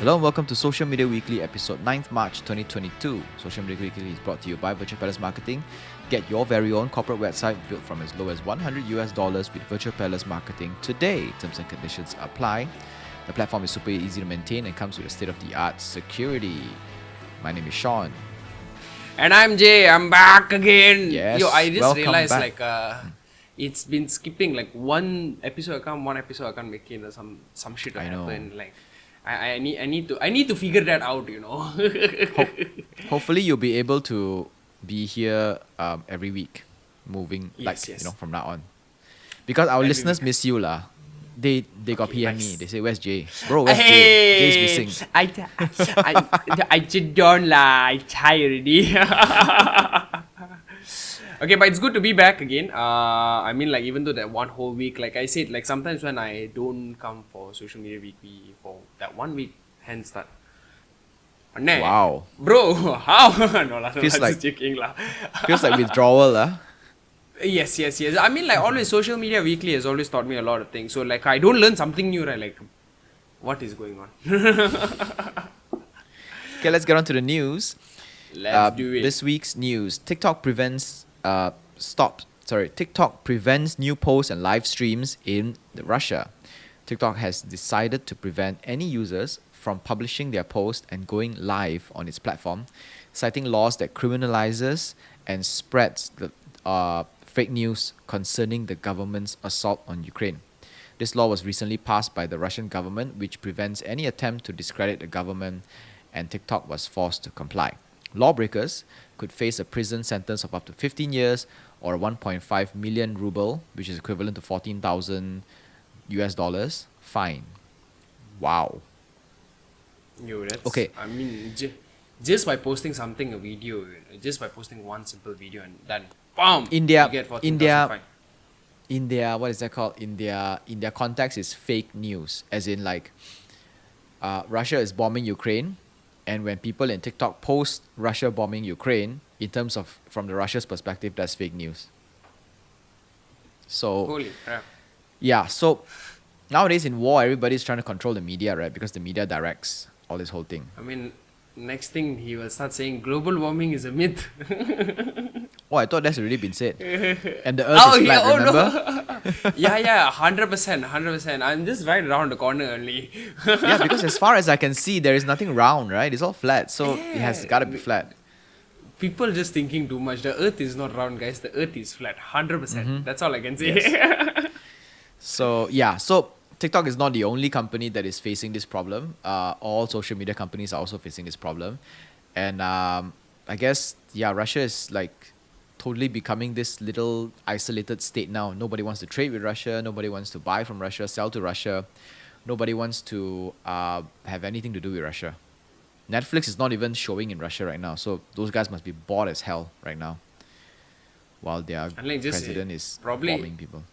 Hello and welcome to Social Media Weekly, episode 9th March 2022. Social Media Weekly is brought to you by Virtual Palace Marketing. Get your very own corporate website built from as low as $100 with Virtual Palace Marketing today. Terms and conditions apply. The platform is super easy to maintain and comes with a state-of-the-art security. My name is Sean. And I'm Jay. I'm back again. Yes, I just welcome realized back. it's been skipping like one episode I can't make it or some shit will I know. happen. Like I need to figure that out, Hopefully you'll be able to be here every week, moving Yes. from now on. Because our Every listeners week. miss you lah. They got Okay, PM me. nice. They say, "Where's Jay? Bro, where's Jay? Jay's missing." I just don't lah. I'm tired already. Okay, but it's good to be back again. I mean, like, even though that one whole week, like I said, like sometimes when I don't come for social media weekly for that 1 week, hence that. Nah. Wow. Bro, how? No lah, Feels just like- joking lah. Feels like withdrawal lah. Yes. I mean, like, always social media weekly has always taught me a lot of things. So, like, I don't learn something new, right? Like, what is going on? Okay, let's get on to the news. Let's do it. This week's news: TikTok prevents new posts and live streams in Russia. TikTok has decided to prevent any users from publishing their posts and going live on its platform, citing laws that criminalizes and spreads the fake news concerning the government's assault on Ukraine. This law was recently passed by the Russian government, which prevents any attempt to discredit the government, and TikTok was forced to comply. Lawbreakers could face a prison sentence of up to 15 years or 1.5 million ruble, which is equivalent to $14,000 fine. Wow. Yo, that's, Okay. I mean, just by posting something, a video, just by posting one simple video and done, bam, India- you get 14,000 India- fine. In their, what is that called? In their context is fake news, as in like Russia is bombing Ukraine, and when people in TikTok post Russia bombing Ukraine, in terms of from the Russia's perspective, that's fake news. So Holy crap. yeah, so nowadays in war, everybody's trying to control the media, right? Because the media directs all this whole thing. I mean, next thing he will start saying global warming is a myth. Oh, I thought that's already been said. And the Earth is flat, remember? No. yeah, 100%. I'm just right around the corner only. Yeah, because as far as I can see, there is nothing round, right? It's all flat, so it has got to be flat. People just thinking too much. The earth is not round, guys. The earth is flat. 100%. That's all I can say. So yeah, so TikTok is not the only company that is facing this problem. All social media companies are also facing this problem, and I guess Russia is like totally becoming this little isolated state now. Nobody wants to trade with Russia. Nobody wants to buy from Russia, sell to Russia. Nobody wants to have anything to do with Russia. Netflix is not even showing in Russia right now, so those guys must be bored as hell right now, while their And like just president is probably- bombing people.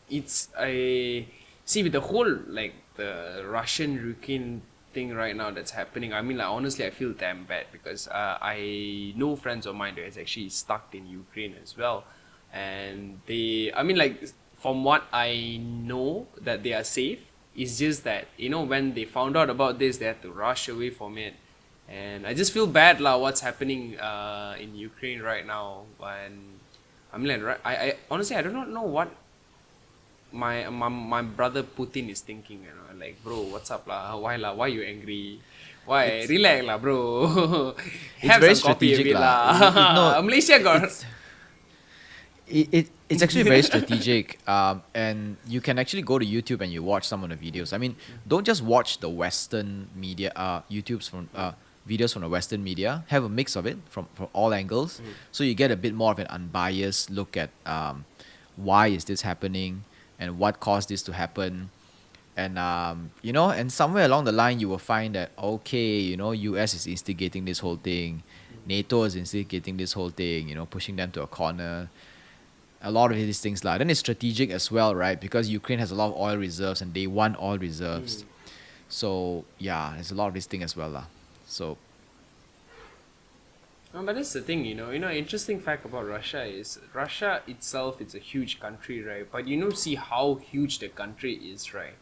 It's a see with the whole like the Russian Ukraine thing right now that's happening. I mean, like honestly, I feel damn bad because I know friends of mine that is actually stuck in Ukraine as well, and I mean, like from what I know that they are safe. It's just that when they found out about this, they had to rush away from it, and I just feel bad lah. What's happening in Ukraine right now? And I mean, like, I honestly I do not know what my brother Putin is thinking, like, bro, what's up lah? Why you angry? Why? Relax lah, bro. Have very some coffee a strategic bit lah. lah. Malaysia got It's actually very strategic, and you can actually go to YouTube and you watch some of the videos. I mean, don't just watch the Western media, videos from the Western media. Have a mix of it from all angles, so you get a bit more of an unbiased look at why is this happening and what caused this to happen. And and somewhere along the line you will find that US is instigating this whole thing, NATO is instigating this whole thing, pushing them to a corner. A lot of these things lah. Then it's strategic as well, right? Because Ukraine has a lot of oil reserves and they want oil reserves. So yeah, there's a lot of this thing as well lah. So No, but that's the thing, interesting fact about Russia is Russia itself, it's a huge country, right? But see how huge the country is, right?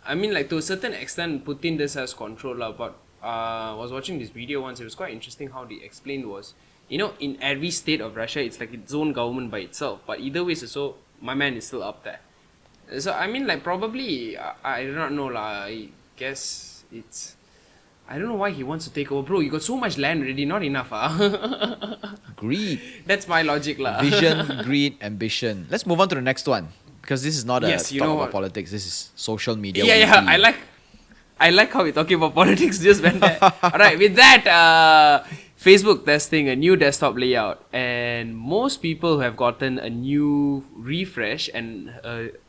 I mean, like to a certain extent, Putin does has control, but I was watching this video once. It was quite interesting how they explained was, in every state of Russia, it's like its own government by itself. But either way, so my man is still up there. So I mean, like probably I do not know lah. I guess it's. I don't know why he wants to take over, bro. You got so much land already, not enough, Greed, That's my logic, lah. vision, greed, ambition. Let's move on to the next one because this is not a Yes, you talk know about what? politics. This is social media. Yeah. weekly. I like how we're talking about politics. Just went there. All right, with that, Facebook testing a new desktop layout, and most people who have gotten a new refresh and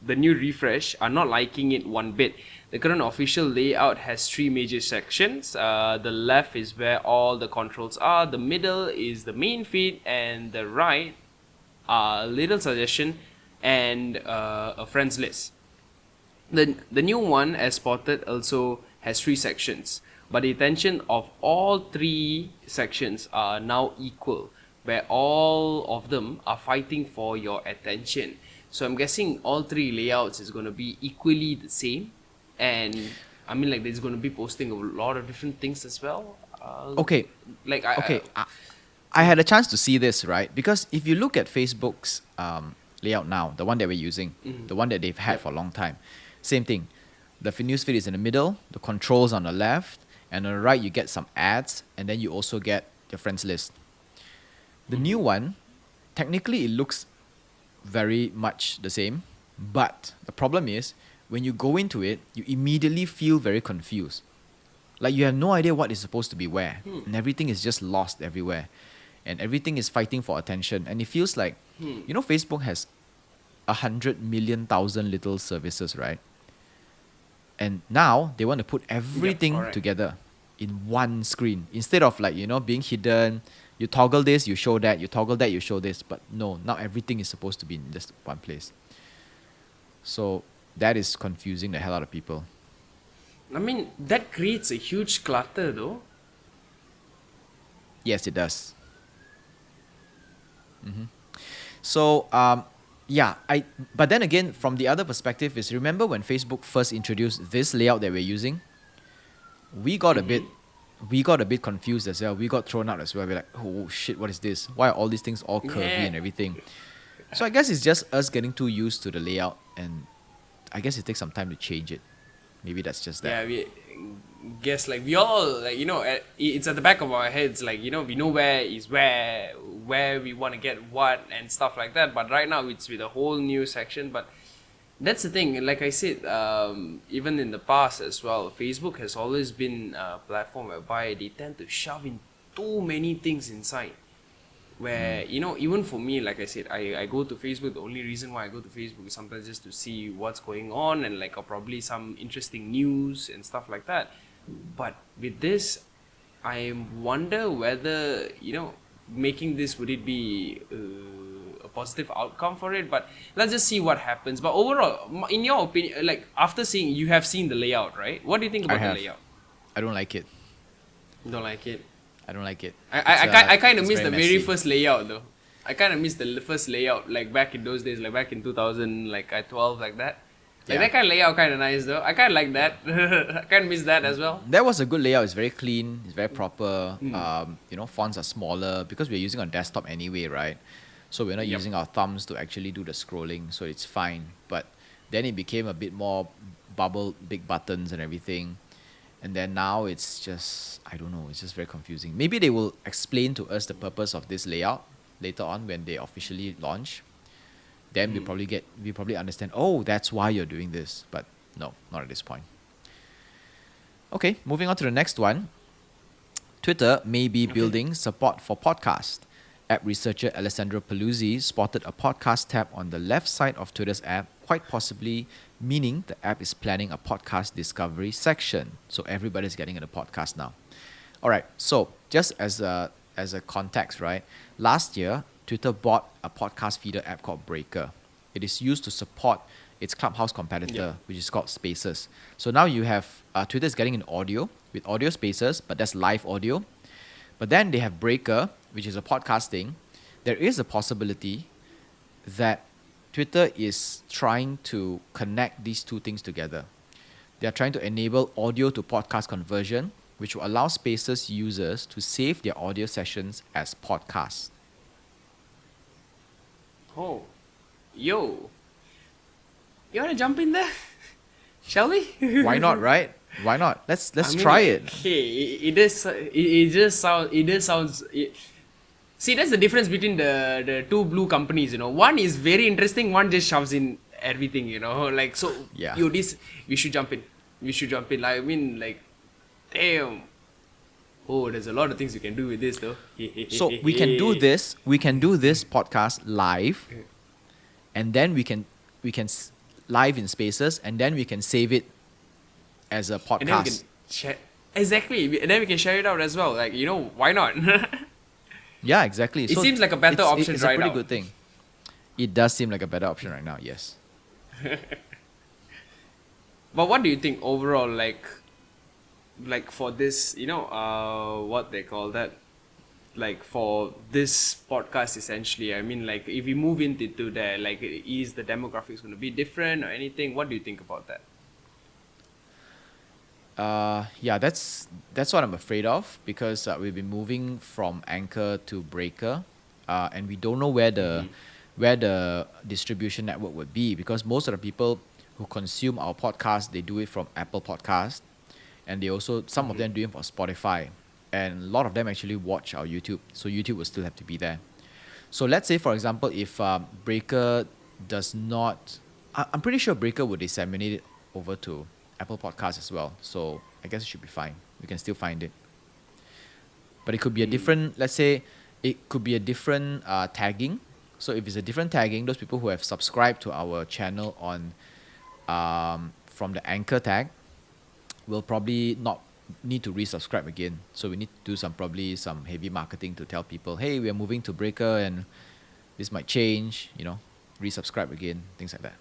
the new refresh are not liking it one bit. The current official layout has three major sections. The left is where all the controls are. The middle is the main feed, and the right are little suggestion and a friends list. The new one, as spotted, also has three sections, but the attention of all three sections are now equal, where all of them are fighting for your attention. So I'm guessing all three layouts is going to be equally the same, and I mean like there's going to be posting a lot of different things as well. Okay. Like I had a chance to see this, right? Because if you look at Facebook's layout now, the one that we're using, the one that they've had for a long time, same thing. The newsfeed is in the middle, the controls on the left, and on the right you get some ads, and then you also get your friends list. The new one, technically it looks very much the same, but the problem is when you go into it, you immediately feel very confused. Like you have no idea what is supposed to be where, and everything is just lost everywhere, and everything is fighting for attention. And it feels like, Facebook has 100,000,000 little services, right? And now they want to put everything correct. together in one screen instead of being hidden. You toggle this, you show that. You toggle that, you show this. But no, now everything is supposed to be in just one place. So that is confusing the hell out of people. I mean, that creates a huge clutter though. Yes, it does. So, but then again, from the other perspective is, remember when Facebook first introduced this layout that we're using? We got a bit confused as well. We got thrown out as well. We're like, oh shit, what is this? Why are all these things all curvy and everything? So I guess it's just us getting too used to the layout, and I guess it takes some time to change it. Maybe that's just that. Yeah, we guess like we all like it's at the back of our heads, like we know where we want to get what and stuff like that. But right now it's with a whole new section. But that's the thing. Like I said, even in the past as well, Facebook has always been a platform whereby they tend to shove in too many things inside. Where even for me, like I said, I go to Facebook. The only reason why I go to Facebook is sometimes just to see what's going on and or probably some interesting news and stuff like that. But with this, I wonder whether making this, would it be a positive outcome for it? But let's just see what happens. But overall, in your opinion, like after seeing, you have seen the layout, right? What do you think about the layout? I don't like it. You don't like it? I don't like it. I kind of miss the very messy. first layout though. I kind of miss the first layout, like back in those days, like back in 2012, like that. Like that kind of layout kind of nice though. I kind of like that. I kind of miss that as well. That was a good layout. It's very clean. It's very proper. Fonts are smaller because we're using on desktop anyway, right? So we're not using our thumbs to actually do the scrolling, so it's fine. But then it became a bit more bubble, big buttons and everything. And then now it's just, I don't know, it's just very confusing. Maybe they will explain to us the purpose of this layout later on when they officially launch. Then we probably understand, oh, that's why you're doing this. But no, not at this point. Okay, moving on to the next one. Twitter may be building support for podcast. App researcher Alessandro Paluzzi spotted a podcast tab on the left side of Twitter's app, quite possibly meaning the app is planning a podcast discovery section. So everybody's getting into podcast now. All right, so just as a context, right? Last year, Twitter bought a podcast feeder app called Breaker. It is used to support its Clubhouse competitor, which is called Spaces. So now you have Twitter is getting an audio with audio Spaces, but that's live audio. But then they have Breaker, which is a podcasting. There is a possibility that Twitter is trying to connect these two things together. They are trying to enable audio to podcast conversion, which will allow Spaces users to save their audio sessions as podcasts. Oh, yo, you wanna jump in there? Shall we? Why not, right? Why not? Let's I mean, try like, it. Hey, it just sounds. It just sounds. See, that's the difference between the two blue companies. You know, one is very interesting. One just shoves in everything. You know, like so. Yeah. This we should jump in. We should jump in. Like, I mean, like, damn. Oh, there's a lot of things you can do with this, though. So we can do this. We can do this podcast live, and then we can live in Spaces, and then we can save it as a And then we can podcast. share. Exactly, and then we can share it out as well. Like, you know, why not? Yeah, exactly. It seems like a better option it's right a pretty now. good thing. It does seem like a better option right now. Yes. But what do you think overall, like for this, what they call that, like for this podcast essentially? I mean, like if we move into there, like is the demographics going to be different or anything? What do you think about that? Yeah, that's what I'm afraid of, because we've been moving from Anchor to Breaker, and we don't know where the distribution network would be, because most of the people who consume our podcast, they do it from Apple Podcast, and they also some of them do it for Spotify, and a lot of them actually watch our YouTube, so YouTube will still have to be there. So let's say, for example, if Breaker does not, I'm pretty sure Breaker would disseminate it over to Apple Podcasts as well. So I guess it should be fine. We can still find it. But it could be a different, let's say, it could be a different tagging. So if it's a different tagging, those people who have subscribed to our channel on from the Anchor tag will probably not need to resubscribe again. So we need to do probably some heavy marketing to tell people, hey, we are moving to Breaker and this might change, resubscribe again, things like that.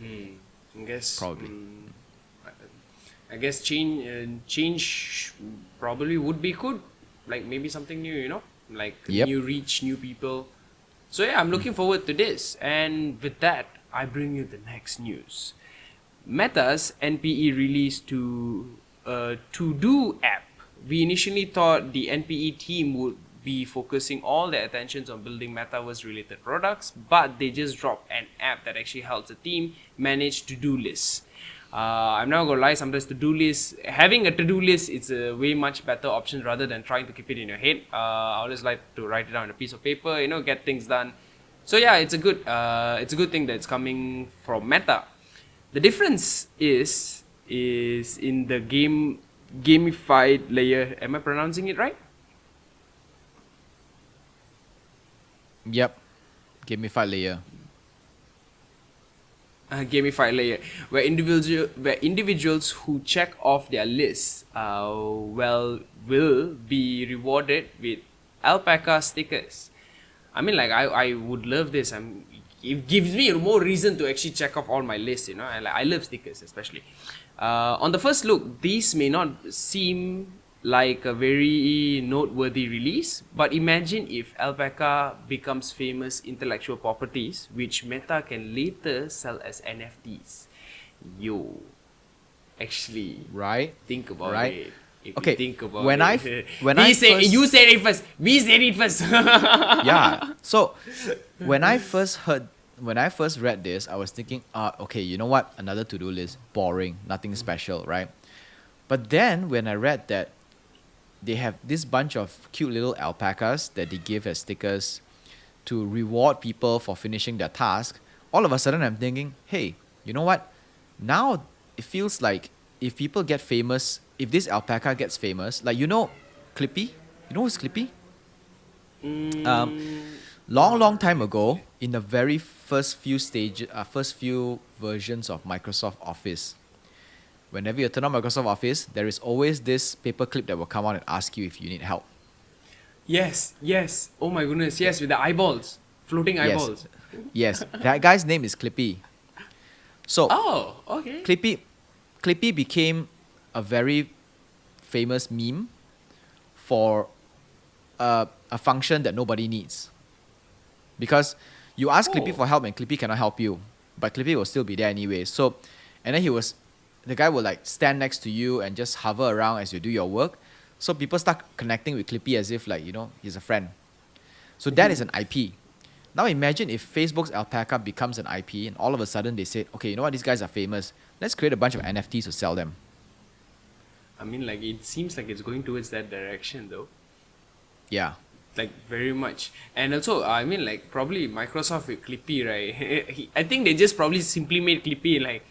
I guess Probably. I guess change probably would be good, like maybe something new, like Yep. new reach, new people. So yeah, I'm looking forward to this. And with that, I bring you the next news. Meta's NPE released to To-Do app. We initially thought the NPE team would be focusing all their attentions on building metaverse related products, but they just dropped an app that actually helps the team manage to-do lists. I'm not gonna lie, sometimes having a to-do list, it's a way much better option rather than trying to keep it in your head. I always like to write it down on a piece of paper, get things done. So yeah, it's a good thing that's coming from Meta. The difference is in the gamified layer. Am I pronouncing it right? Yep. Gamified layer. Gamified layer, where individuals who check off their lists will be rewarded with alpaca stickers. I mean, like I would love this. It gives me more reason to actually check off all my lists. I love stickers especially. On the first look, these may not seem like a very noteworthy release, but imagine if alpaca becomes famous intellectual properties which Meta can later sell as NFTs. Yo, actually, Right? think about Right. it. If Okay, you think about when it. You said it first. We said it first. Yeah. So when I first read this, I was thinking, okay, you know what? Another to-do list, boring, nothing special, right? But then when I read that they have this bunch of cute little alpacas that they give as stickers to reward people for finishing their task, all of a sudden I'm thinking, hey, you know what? Now it feels like if people get famous, if this alpaca gets famous, like Clippy? You know who's Clippy? Long time ago, in the very first few versions of Microsoft Office, whenever you turn on Microsoft Office, there is always this paperclip that will come out and ask you if you need help. Yes. Oh my goodness. Yes, with the eyeballs, floating eyeballs. Yes, that guy's name is Clippy. So Oh, okay. Clippy became a very famous meme for a function that nobody needs. Because you ask Clippy for help and Clippy cannot help you. but Clippy will still be there anyway. So, and then the guy will like stand next to you and just hover around as you do your work. So people start connecting with Clippy as if like, he's a friend. So that is an IP. Now imagine if Facebook's alpaca becomes an IP and all of a sudden they say, okay, you know what, these guys are famous. Let's create a bunch of NFTs to sell them. I mean, like, it seems like it's going towards that direction, though. Yeah. Like, very much. And also, I mean, like, probably Microsoft with Clippy, right? I think they just probably simply made Clippy, like,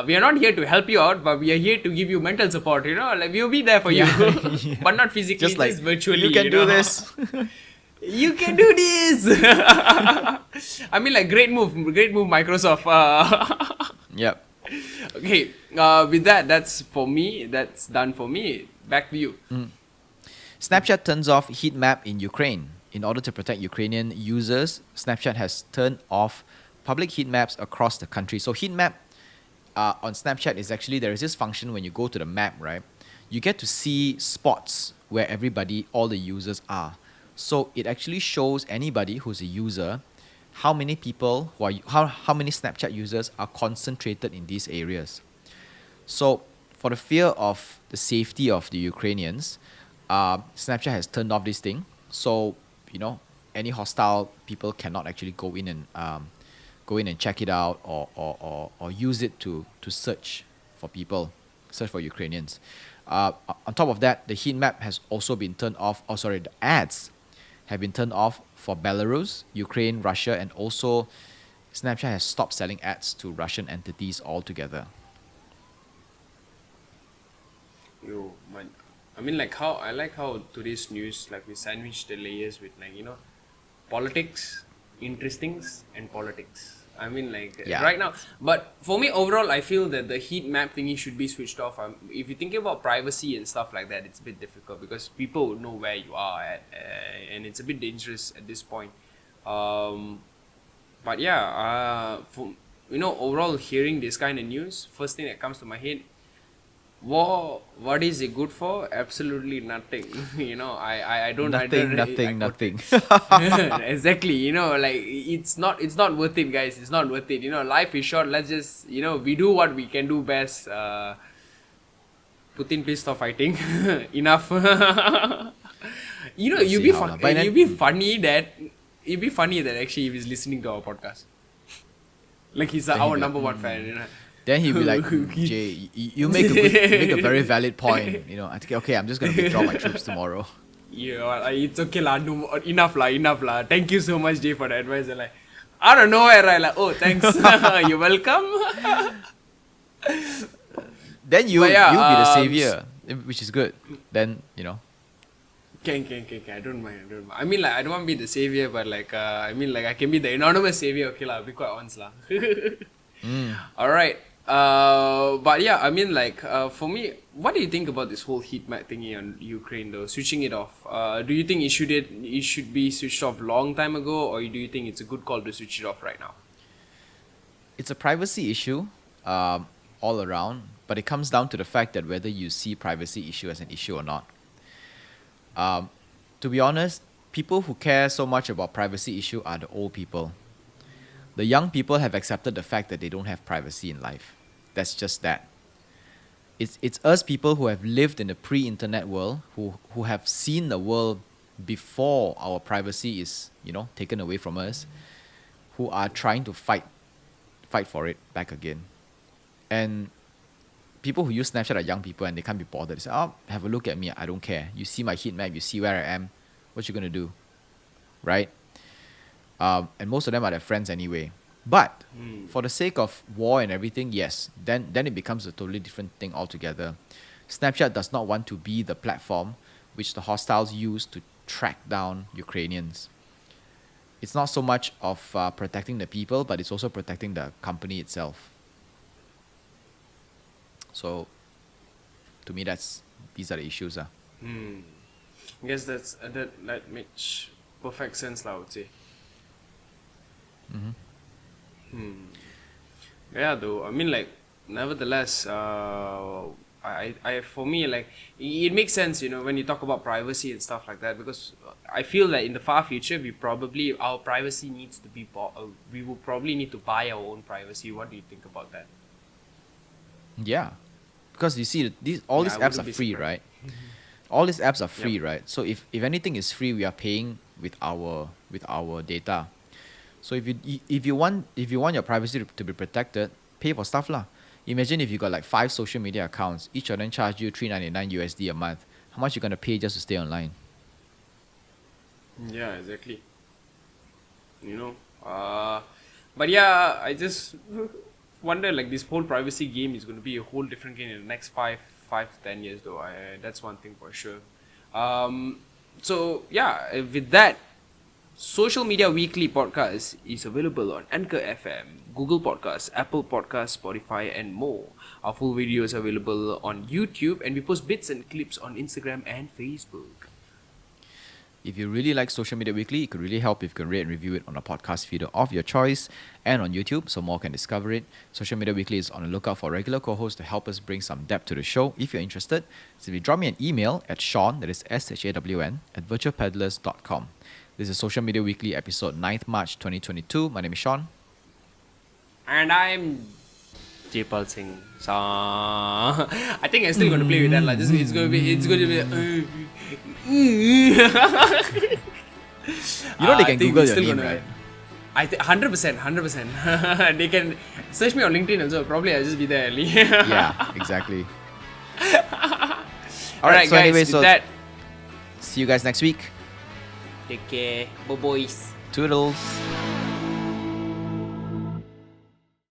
we are not here to help you out, but we are here to give you mental support, like, we'll be there for you. Yeah. But not physically, Just like, just virtually. you can do this. You can do this! I mean, like, great move, Microsoft. Yep. Okay, with that, that's for me. That's done for me. Back to you. Snapchat turns off heat map in Ukraine. In order to protect Ukrainian users, Snapchat has turned off public heat maps across the country. So heat map on Snapchat is actually, there is this function when you go to the map, right? You get to see spots where all the users are. So it actually shows anybody who's a user how many people how many Snapchat users are concentrated in these areas. So for the fear of the safety of the Ukrainians, Snapchat has turned off this thing. So any hostile people cannot actually go in and check it out or use it to search for Ukrainians. On top of that, the heat map has also been turned off. The ads have been turned off for Belarus, Ukraine, Russia, and also Snapchat has stopped selling ads to Russian entities altogether. Yo, man. I mean, I like how today's news, like, we sandwich the layers with, like, politics, interestings, and politics. I mean, like, Yeah. right now. But for me, overall, I feel that the heat map thingy should be switched off. If you think about privacy and stuff like that, it's a bit difficult because people would know where you are at, and it's a bit dangerous at this point. But yeah, overall, hearing this kind of news, first thing that comes to my head, what is it good for? Absolutely nothing. I don't. Nothing. Exactly. Like, it's not worth it, guys. It's not worth it. Life is short. Let's just we do what we can do best. Putin, please stop fighting. Enough. You'd be funny that actually he was listening to our podcast. Like, he's our number one fan. Then he'd be like, Jay, you make a very valid point. I think, okay, I'm just going to withdraw my troops tomorrow. Yeah, it's okay lah. Enough lah. Thank you so much, Jay, for the advice. And, like, I don't know where, right? Like, oh, thanks. You're welcome. Then you'll be the savior, which is good. Then, Can. I don't mind. I mean, like, I don't want to be the savior, but like, I can be the anonymous savior. Okay lah, be quite honest lah. All right. But yeah, I mean, like, for me, what do you think about this whole heat map thingy on Ukraine, though? Switching it off. Do you think it should be switched off long time ago, or do you think it's a good call to switch it off right now? It's a privacy issue, all around, but it comes down to the fact that whether you see privacy issue as an issue or not. To be honest, people who care so much about privacy issue are the old people. The young people have accepted the fact that they don't have privacy in life. That's just that. It's us people who have lived in the pre-internet world, who have seen the world before our privacy is, taken away from us, who are trying to fight for it back again. And people who use Snapchat are young people and they can't be bothered. They say, oh, have a look at me, I don't care. You see my heat map, you see where I am, what you gonna do? Right? And most of them are their friends anyway. But for the sake of war and everything, yes, then it becomes a totally different thing altogether. Snapchat does not want to be the platform which the hostiles use to track down Ukrainians. It's not so much of protecting the people, but it's also protecting the company itself. So, to me, these are the issues. I guess that makes perfect sense, I would say. Yeah, though, I mean, like, nevertheless, For me, like, it makes sense, when you talk about privacy and stuff like that, because I feel that in the far future, our privacy needs to be bought. We will probably need to buy our own privacy. What do you think about that? Yeah, because you see, all these I apps wouldn't are be free, surprised. right? All these apps are free, Yep. right? So if anything is free, we are paying with our data. So if you want your privacy to be protected, pay for stuff lah. Imagine if you got like 5 social media accounts, each of them charge you $3.99 a month. How much you gonna pay just to stay online? Yeah, exactly. You know, but yeah, I just wonder, like, this whole privacy game is going to be a whole different game in the next 5 to 10 years, though. That's one thing for sure. So yeah, with that, Social Media Weekly podcast is available on Anchor FM, Google Podcasts, Apple Podcasts, Spotify, and more. Our full video is available on YouTube, and we post bits and clips on Instagram and Facebook. If you really like Social Media Weekly, it could really help if you can rate and review it on a podcast feeder of your choice and on YouTube so more can discover it. Social Media Weekly is on the lookout for regular co-hosts to help us bring some depth to the show. If you're interested, simply drop me an email at Shawn, that is SHAWN, at virtualpeddlers.com. This is Social Media Weekly episode 9th March 2022. My name is Shawn. And I'm Jaypal Singh. So I think I'm still gonna play with that. Like, it's gonna be. You know they can Google your name, right? 100%. They can search me on LinkedIn also. Probably I'll just be there early. Yeah, exactly. Alright, so guys. anyway, With that, see you guys next week. take care. Bye, boys. Toodles.